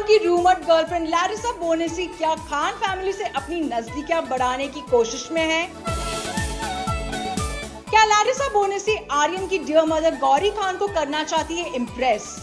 खान की rumoured girlfriend Larissa बोनेसी क्या Khan family से अपनी नजदीकियां बढ़ाने की कोशिश में है? क्या लैरिसा बोनेसी आर्यन की डियर मदर गौरी खान को करना चाहती है इम्प्रेस?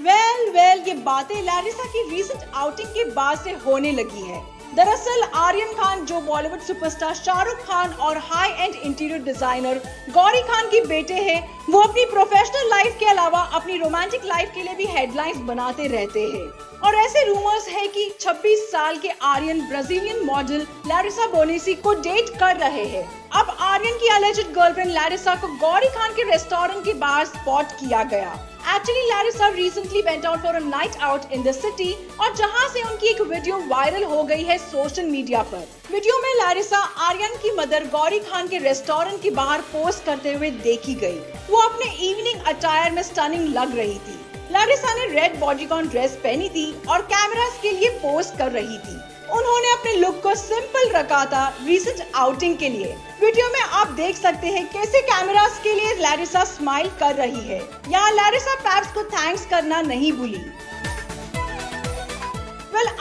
वेल, ये बातें लैरिसा की रीसेंट आउटिंग के बाद से होने लगी है। दरअसल आर्यन खान, जो बॉलीवुड सुपरस्टार शाहरुख खान और high and interior designer Gauri Khan के बेटे हैं, वो अपनी प्रोफेशनल लाइफ के अलावा अपनी रोमांटिक लाइफ के लिए भी हेडलाइंस बनाते रहते हैं। और ऐसे रूमर्स है कि 26 साल के आर्यन ब्राजीलियन मॉडल लैरिसा बोनेसी को डेट कर रहे हैं। अब आर्यन की अलेज्ड गर्लफ्रेंड लैरिसा को गौरी खान के रेस्टोरेंट के बाहर स्पॉट किया गया। Actually, Larissa recently went out for a night out in the city और जहां से उनकी एक वीडियो वायरल हो गई है सोशल मीडिया पर। वीडियो में लैरिसा आर्यन की मदर गौरी खान के रेस्टोरेंट के बाहर पोस्ट करते हुए देखी गई। वो अपने इवनिंग अटायर में स्टनिंग लग रही थी। लैरिसा ने रेड बॉडीकॉन ड्रेस पहनी थी और कैमरास के लिए पोस्ट कर रही थी। उन्होंने अपने लुक को सिंपल रखा था रीसेंट आउटिंग के लिए। वीडियो में आप देख सकते हैं कैसे कैमरास के लिए लैरिसा स्माइल कर रही है। यहाँ लैरिसा पैप्स को थैंक्स करना नहीं भूली।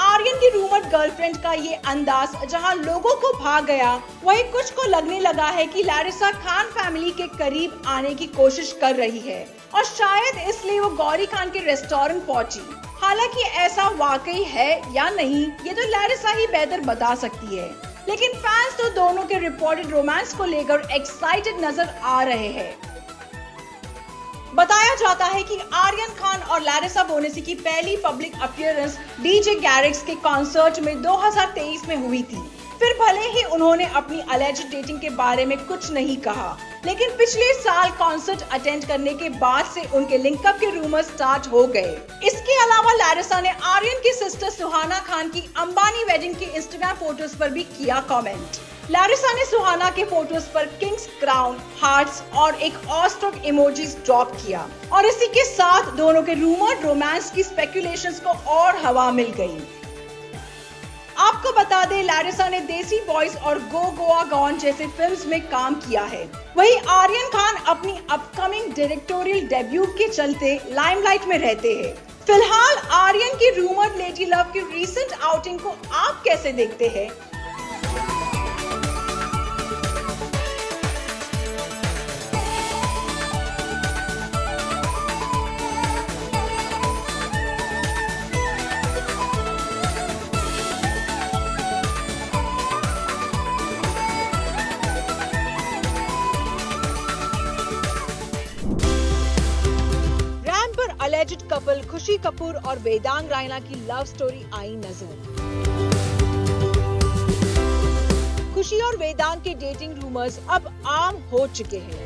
आर्यन की रूमर्ड गर्लफ्रेंड का ये अंदाज जहां लोगों को भा गया, वहीं कुछ को लगने लगा है कि लैरिसा खान फैमिली के करीब आने की कोशिश कर रही है और शायद इसलिए वो गौरी खान के रेस्टोरेंट पहुंची। हालांकि ऐसा वाकई है या नहीं, ये तो लैरिसा ही बेहतर बता सकती है। लेकिन फैंस तो दोनों के रिपोर्टेड रोमांस को लेकर एक्साइटेड नजर आ रहे हैं। बताया जाता है कि आर्यन खान और लैरिसा बोनेसी की पहली पब्लिक अपीयरेंस डीजे गैरिक्स के कॉन्सर्ट में 2023 में हुई थी। फिर भले ही उन्होंने अपनी अलेज्ड डेटिंग के बारे में कुछ नहीं कहा, लेकिन पिछले साल कॉन्सर्ट अटेंड करने के बाद से उनके लिंकअप के रूमर स्टार्ट हो गए। इसके अलावा लैरिसा ने आर्यन की सिस्टर सुहाना खान की अंबानी वेडिंग की इंस्टाग्राम फोटोज पर भी किया कमेंट। लैरिसा ने सुहाना के फोटोज पर किंग्स क्राउन, हार्ट्स और एक ऑस्ट्रोक इमोजीज ड्रॉप किया और इसी के साथ दोनों के रूमर्ड रोमांस की स्पेकुलेशंस को और हवा मिल गई। आपको बता दें, लैरिसा ने देसी बॉयज और गो गोवा गॉन जैसे फिल्म्स में काम किया है। वहीं आर्यन खान अपनी अपकमिंग डायरेक्टोरियल डेब्यू के चलते लाइमलाइट में रहते हैं। फिलहाल आर्यन की रूमर्ड लेडी लव की रीसेंट आउटिंग को आप कैसे देखते हैं? अलेज्ड कपल खुशी कपूर और वेदांग रायना की लव स्टोरी आई नजर। खुशी और वेदांग के डेटिंग रूमर्स अब आम हो चुके हैं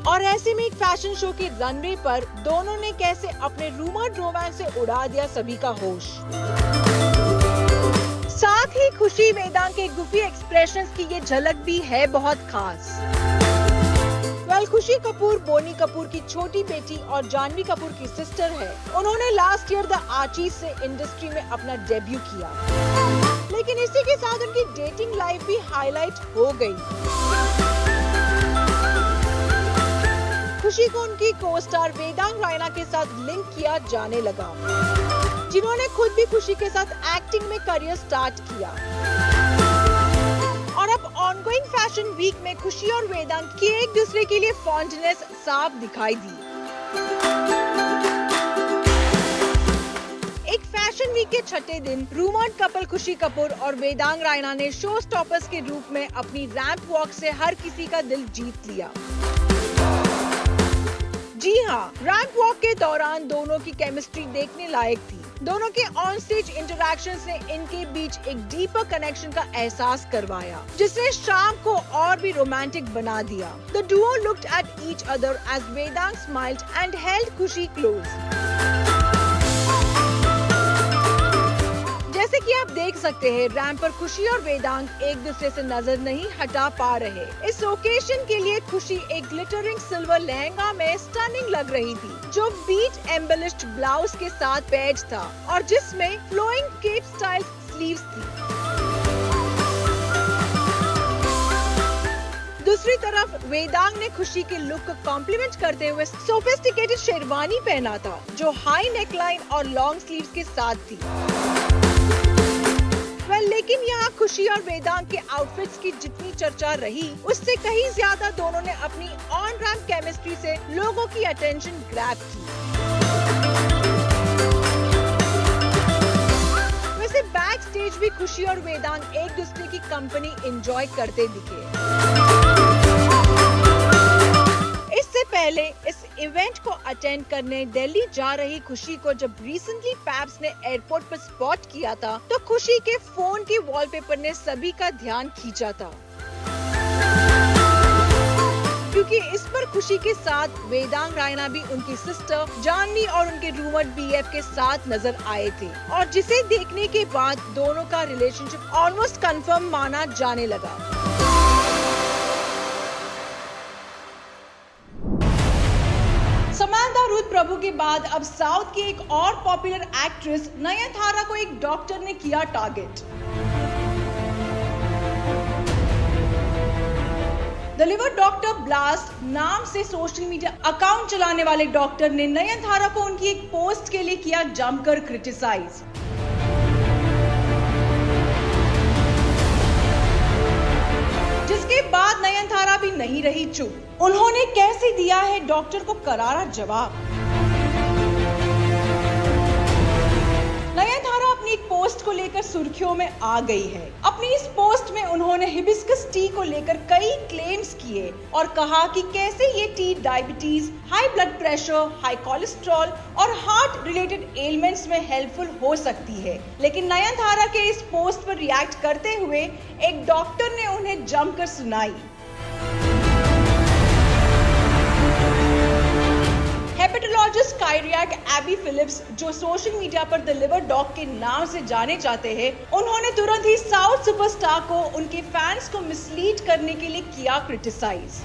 और ऐसे में एक फैशन शो के रनवे पर दोनों ने कैसे अपने रूमर्ड रोमांस से उड़ा दिया सभी का होश। साथ ही खुशी वेदांग के गुफी एक्सप्रेशंस की ये झलक भी है बहुत खास। खुशी कपूर बोनी कपूर की छोटी बेटी और जानवी कपूर की सिस्टर है। उन्होंने लास्ट ईयर द आर्चीज से इंडस्ट्री में अपना डेब्यू किया, लेकिन इसी के साथ उनकी डेटिंग लाइफ भी हाईलाइट हो गई। खुशी को उनकी को स्टार वेदांग रायना के साथ लिंक किया जाने लगा, जिन्होंने खुद भी खुशी के साथ एक्टिंग में करियर स्टार्ट किया। और अब ऑनगोइंग फैशन वीक में खुशी और वेदांग की एक दूसरे के लिए फॉन्डनेस साफ दिखाई दी। एक फैशन वीक के छठे दिन रूमर्ड कपल खुशी कपूर और वेदांग रायना ने शो स्टॉपर्स के रूप में अपनी रैंप वॉक से हर किसी का दिल जीत लिया। जी हाँ, रैंप वॉक के दौरान दोनों की केमिस्ट्री देखने लायक थी। दोनों के ऑन स्टेज इंटरैक्शंस ने इनके बीच एक डीपर कनेक्शन का एहसास करवाया, जिसने शाम को और भी रोमांटिक बना दिया। The duo looked at each other as Vedang smiled and held Khushi close. जैसे कि आप देख सकते हैं, रैंप पर खुशी और वेदांग एक दूसरे से नजर नहीं हटा पा रहे। इस ओकेशन के लिए खुशी एक ग्लिटरिंग सिल्वर लहंगा में स्टनिंग लग रही थी, जो बीट एम्बेलिश्ड ब्लाउज के साथ पैच था और जिसमें फ्लोइंग केप स्टाइल स्लीव्स थी। दूसरी तरफ वेदांग ने खुशी के लुक को कॉम्प्लीमेंट करते हुए सोफिस्टिकेटेड शेरवानी पहना था, जो हाई नेकलाइन और लॉन्ग स्लीव्स के साथ थी। लेकिन यहाँ खुशी और वेदांग के आउटफिट्स की जितनी चर्चा रही, उससे कहीं ज्यादा दोनों ने अपनी ऑन रैम्प केमिस्ट्री से लोगों की अटेंशन ग्रैब की। वैसे बैक स्टेज भी खुशी और वेदांग एक दूसरे की कंपनी एंजॉय करते दिखे। इससे पहले इस इवेंट को अटेंड करने दिल्ली जा रही खुशी को जब रिसेंटली पैप्स ने एयरपोर्ट पर स्पॉट किया था, तो खुशी के फोन के वॉलपेपर ने सभी का ध्यान खींचा था, क्योंकि इस पर खुशी के साथ वेदांग रायना भी उनकी सिस्टर जानवी और उनके रूममेट बीएफ के साथ नजर आए थे, और जिसे देखने के बाद दोनों का रिलेशनशिप ऑलमोस्ट कंफर्म माना जाने लगा। समांथा रुथ प्रभु के बाद अब साउथ की एक और पॉपुलर एक्ट्रेस नयनतारा को एक डॉक्टर ने किया target. The liver doctor blast नाम से सोशल मीडिया अकाउंट चलाने वाले डॉक्टर ने नयनतारा को उनकी एक पोस्ट के लिए किया जमकर क्रिटिसाइज। जिसके बाद नयनतारा भी नहीं रही चुप। उन्होंने कैसे दिया है डॉक्टर को करारा जवाब। नयनतारा अपनी एक पोस्ट को लेकर सुर्खियों में आ गई है। अपनी इस पोस्ट में उन्होंने हिबिस्कस टी को लेकर कई क्लेम्स किए और कहा कि कैसे ये T diabetes, high blood pressure, high cholesterol और हार्ट रिलेटेड एलिमेंट्स में हेल्पफुल हो सकती है। लेकिन नयनतारा के इस पोस्ट पर रिएक्ट करते हुए एक डॉक्टर ने उन्हें जमकर सुनाई। हेपेटोलॉजिस्ट कायरियाक एबी फिलिप्स, जो सोशल मीडिया पर द लिवर डॉग के नाम से जाने जाते हैं, उन्होंने तुरंत ही साउथ सुपरस्टार को उनके फैंस को मिसलीड करने के लिए किया क्रिटिसाइज।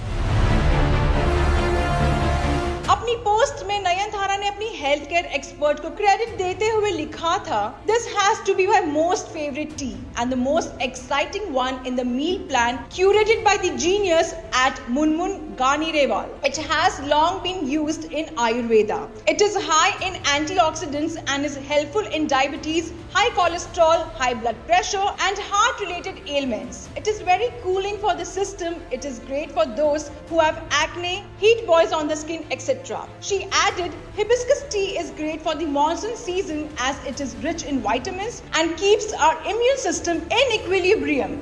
अपनी पोस्ट में नयनतारा ने अपनी हेल्थ केयर एक्सपर्ट को क्रेडिट देते हुए लिखा था, this has to be my most favourite tea and the most exciting one in the meal plan curated by the genius at Munmun Ganeriwal. It has long been used in Ayurveda. It is high in antioxidants and is helpful in diabetes, high cholesterol, high blood pressure and heart related ailments. It is very cooling for the system. It is great for those who have acne, heat boils on the skin, etc. She added, hibiscus tea is great for the monsoon season as it is rich in vitamins and keeps our immune system in equilibrium.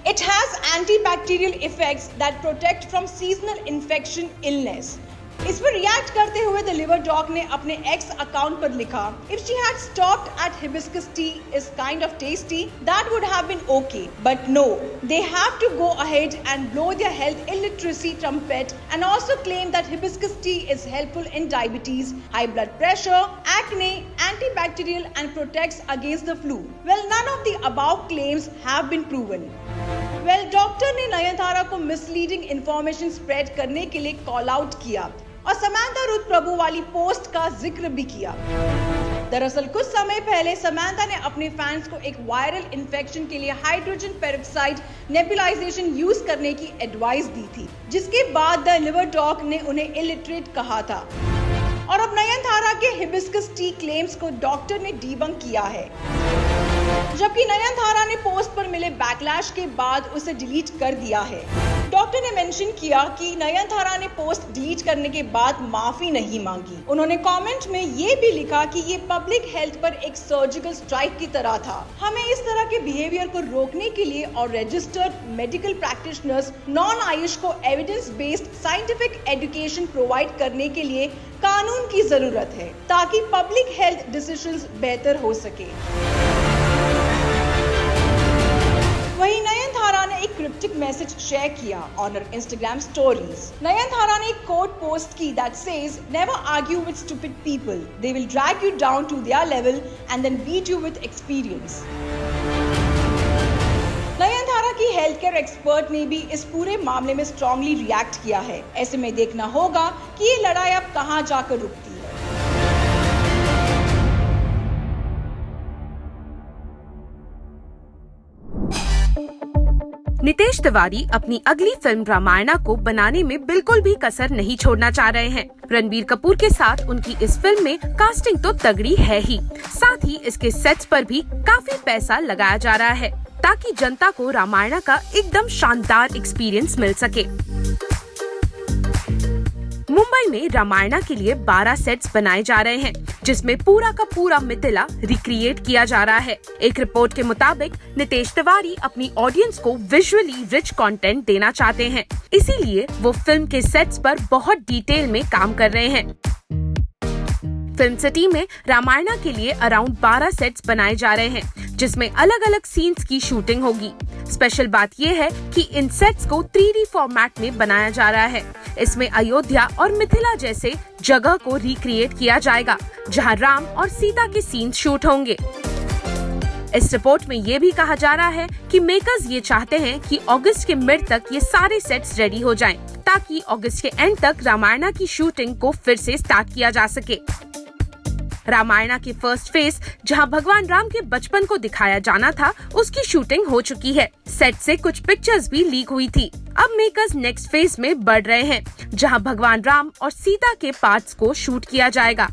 It has antibacterial effects that protect from seasonal infection illness. इस पर react करते हुए the liver dog ने अपने x account पर लिखा, If she had stopped at hibiscus tea is kind of tasty, that would have been okay. But no, they have to go ahead and blow their health illiteracy trumpet and also claim that hibiscus tea is helpful in diabetes, high blood pressure, acne, antibacterial and protects against the flu. Well, none of the above claims have been proven. Well, doctor ने नयनतारा को misleading information spread करने के लिए call out किया और Samantha Ruth प्रभु वाली post का जिक्र भी किया। दरअसल कुछ समय पहले समांथा ने अपने फैंस को एक वायरल इन्फेक्शन के लिए हाइड्रोजन पेरोक्साइड नेबुलाइजेशन यूज करने की एडवाइस दी थी, जिसके बाद द लिवर डॉग ने उन्हें इलिटरेट कहा था। और अब नयनतारा के हिबिस्कस टी क्लेम्स को डॉक्टर ने डीबंक किया है, जबकि नयनतारा ने पोस्ट पर मिले बैकलैश के बाद उसे डिलीट कर दिया है। डॉक्टर ने मेंशन किया कि नयनतारा ने पोस्ट डिलीट करने के बाद माफी नहीं मांगी। उन्होंने कमेंट में ये भी लिखा कि ये पब्लिक हेल्थ पर एक सर्जिकल स्ट्राइक की तरह था। हमें इस तरह के बिहेवियर को रोकने के लिए और registered medical practitioners non AYUSH को evidence based scientific education provide करने के लिए कानून की जरूरत है, ताकि पब्लिक हेल्थ डिसीजंस बेहतर हो सके। वहीं नयनतारा ने एक क्रिप्टिक मैसेज शेयर किया on her Instagram stories. Nayanthara ने एक कोट पोस्ट की that says, never argue with stupid people, they will drag you down to their level and then beat you with experience. Nayanthara की हेल्थ केयर एक्सपर्ट ने भी इस पूरे मामले में स्ट्रांगली रिएक्ट किया है। ऐसे में देखना होगा कि ये लड़ाई अब कहां जाकर रुकती है। नितेश तिवारी अपनी अगली फिल्म रामायणा को बनाने में बिल्कुल भी कसर नहीं छोड़ना चाह रहे हैं। रणबीर कपूर के साथ उनकी इस फिल्म में कास्टिंग तो तगड़ी है ही, साथ ही इसके सेट्स पर भी काफी पैसा लगाया जा रहा है ताकि जनता को रामायणा का एकदम शानदार एक्सपीरियंस मिल सके। मुंबई में रामायणा के लिए 12 सेट्स बनाए जा रहे हैं, जिसमें पूरा का पूरा मिथिला रिक्रिएट किया जा रहा है। एक रिपोर्ट के मुताबिक नितेश तिवारी अपनी ऑडियंस को विजुअली रिच कंटेंट देना चाहते हैं, इसीलिए वो फिल्म के सेट्स पर बहुत डिटेल में काम कर रहे हैं। फिल्म सिटी में रामायणा के लिए अराउंड 12 सेट्स बनाए जा रहे हैं, जिसमें अलग अलग सीन्स की शूटिंग होगी। स्पेशल बात यह है कि इन सेट्स को 3D फॉर्मेट में बनाया जा रहा है। इसमें अयोध्या और मिथिला जैसे जगह को रिक्रिएट किया जाएगा, जहां राम और सीता के सीन्स शूट होंगे। इस रिपोर्ट में ये भी कहा जा रहा है कि मेकर्स ये चाहते हैं कि अगस्त के मिड तक ये सारे सेट्स रेडी हो जाएं, ताकि अगस्त के एंड तक रामायणा की शूटिंग को फिर से स्टार्ट किया जा सके। रामायणा की फर्स्ट फेज, जहां भगवान राम के बचपन को दिखाया जाना था, उसकी शूटिंग हो चुकी है। सेट से कुछ पिक्चर्स भी लीक हुई थी। अब मेकर्स नेक्स्ट फेज में बढ़ रहे हैं, जहां भगवान राम और सीता के पार्ट्स को शूट किया जाएगा।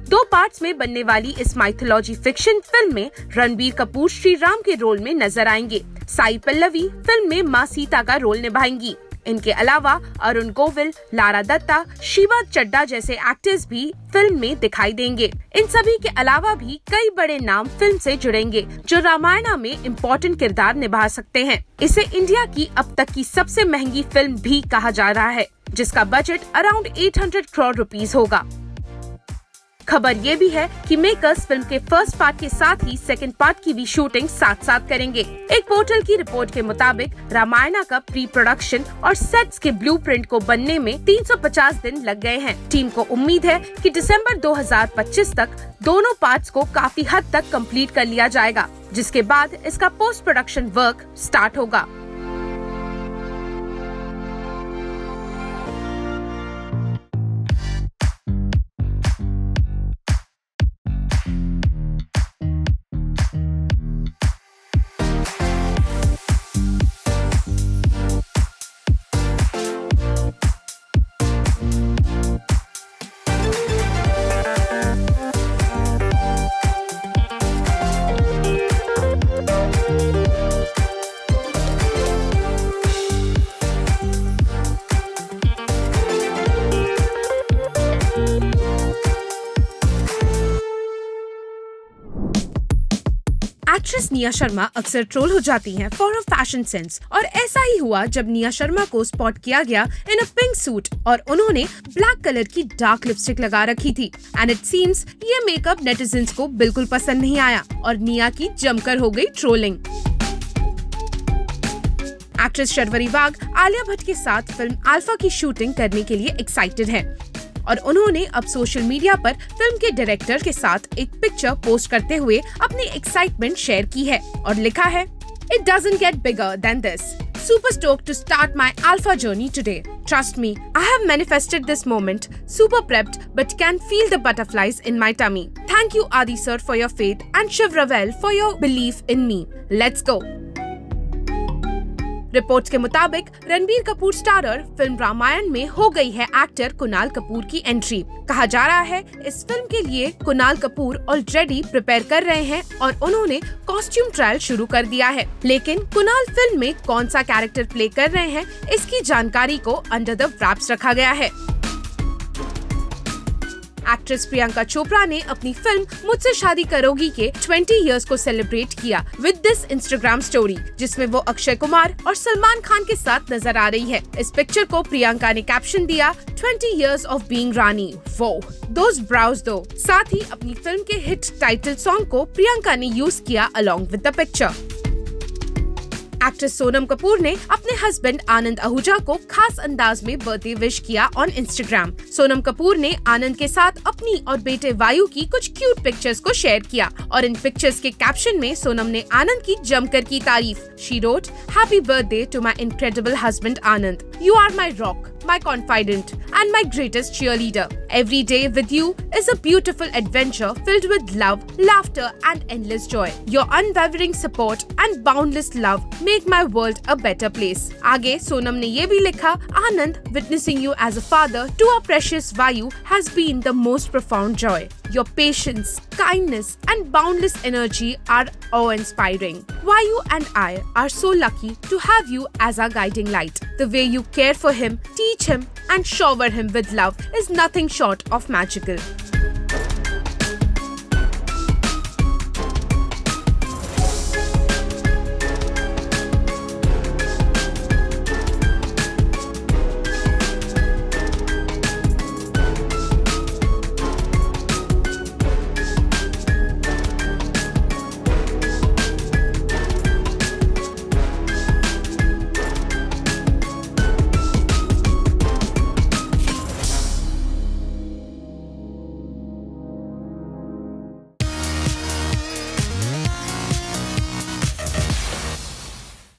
2 पार्ट्स में बनने वाली इस माइथोलॉजी फिक्शन फिल्म में रणबीर कपूर श्री राम के रोल में नजर आएंगे। साई पल्लवी फिल्म में मां सीता का रोल निभाएंगी। इनके अलावा अरुण गोविल, लारा दत्ता, शिवा चड्डा जैसे एक्टर्स भी फिल्म में दिखाई देंगे। इन सभी के अलावा भी कई बड़े नाम फिल्म से जुड़ेंगे, जो रामायणा में इम्पोर्टेंट किरदार निभा सकते हैं। इसे इंडिया की अब तक की सबसे महंगी फिल्म भी कहा जा रहा है, जिसका बजट अराउंड 800 करोड़ रुपीस होगा। खबर ये भी है कि मेकर्स फिल्म के फर्स्ट पार्ट के साथ ही सेकंड पार्ट की भी शूटिंग साथ साथ करेंगे। एक पोर्टल की रिपोर्ट के मुताबिक रामायणा का प्री प्रोडक्शन और सेट्स के ब्लूप्रिंट को बनने में 350 दिन लग गए हैं। टीम को उम्मीद है कि दिसंबर 2025 तक दोनों पार्ट्स को काफी हद तक कंप्लीट कर लिया जाएगा, जिसके बाद इसका पोस्ट प्रोडक्शन वर्क स्टार्ट होगा। एक्ट्रेस निया शर्मा अक्सर ट्रोल हो जाती हैं फॉर हर फैशन सेंस, और ऐसा ही हुआ जब निया शर्मा को स्पॉट किया गया इन अ पिंक सूट और उन्होंने ब्लैक कलर की डार्क लिपस्टिक लगा रखी थी। एंड इट सीम्स ये मेकअप नेटिजन्स को बिल्कुल पसंद नहीं आया और निया की जमकर हो गई ट्रोलिंग। एक्ट्रेस शर्वरी वाघ आलिया भट्ट के साथ फिल्म अल्फा की शूटिंग करने के लिए एक्साइटेड है और उन्होंने अब सोशल मीडिया पर फिल्म के डायरेक्टर के साथ एक पिक्चर पोस्ट करते हुए अपनी एक्साइटमेंट शेयर की है और लिखा है, "It doesn't get bigger than this. Super stoked to start my alpha journey today. Trust me, I have manifested this moment. Super prepped, but can feel the butterflies in my tummy. Thank you Adi sir for your faith and Shiv Ravel for your belief in me. Let's go." Reports के मुताबिक Ranbir Kapoor starrer film Ramayan में हो गई है actor Kunal Kapoor की entry. कहा जा रहा है इस फिल्म के लिए कुणाल कपूर ऑलरेडी प्रिपेयर कर रहे हैं और उन्होंने कॉस्ट्यूम ट्रायल शुरू कर दिया है। लेकिन कुणाल फिल्म में कौन सा कैरेक्टर प्ले कर रहे हैं, इसकी जानकारी को अंडर द रैप्स रखा गया है। एक्ट्रेस प्रियंका चोपड़ा ने अपनी फिल्म मुझसे शादी करोगी के 20 इयर्स को सेलिब्रेट किया विद दिस इंस्टाग्राम स्टोरी, जिसमें वो अक्षय कुमार और सलमान खान के साथ नजर आ रही है। इस पिक्चर को प्रियंका ने कैप्शन दिया, 20 इयर्स ऑफ बीइंग रानी, वो दोज ब्राउज दो। साथ ही अपनी फिल्म के हिट टाइटल सॉन्ग को प्रियंका ने यूज किया along with the picture. Actress Sonam Kapoor ने अपने हस्बैंड आनंद आहूजा को खास अंदाज में बर्थडे विश किया ऑन इंस्टाग्राम। सोनम कपूर ने आनंद के साथ अपनी और बेटे वायु की कुछ क्यूट पिक्चर्स को शेयर किया और इन पिक्चर्स के कैप्शन में सोनम ने आनंद की जमकर की तारीफ। She wrote, "Happy birthday to my incredible husband Anand. You are my rock, my confidant and my greatest cheerleader. Every day with you is a beautiful adventure filled with love, laughter and endless joy. Your unwavering support and boundless love make my world a better place. आगे सोनम ने ये भी लिखा, Anand, witnessing you as a father to a precious Vayu has been the most profound joy. Your patience, kindness and boundless energy are awe-inspiring. Vayu and I are so lucky to have you as our guiding light. The way you care for him, teach him and shower him with love is nothing short of magical.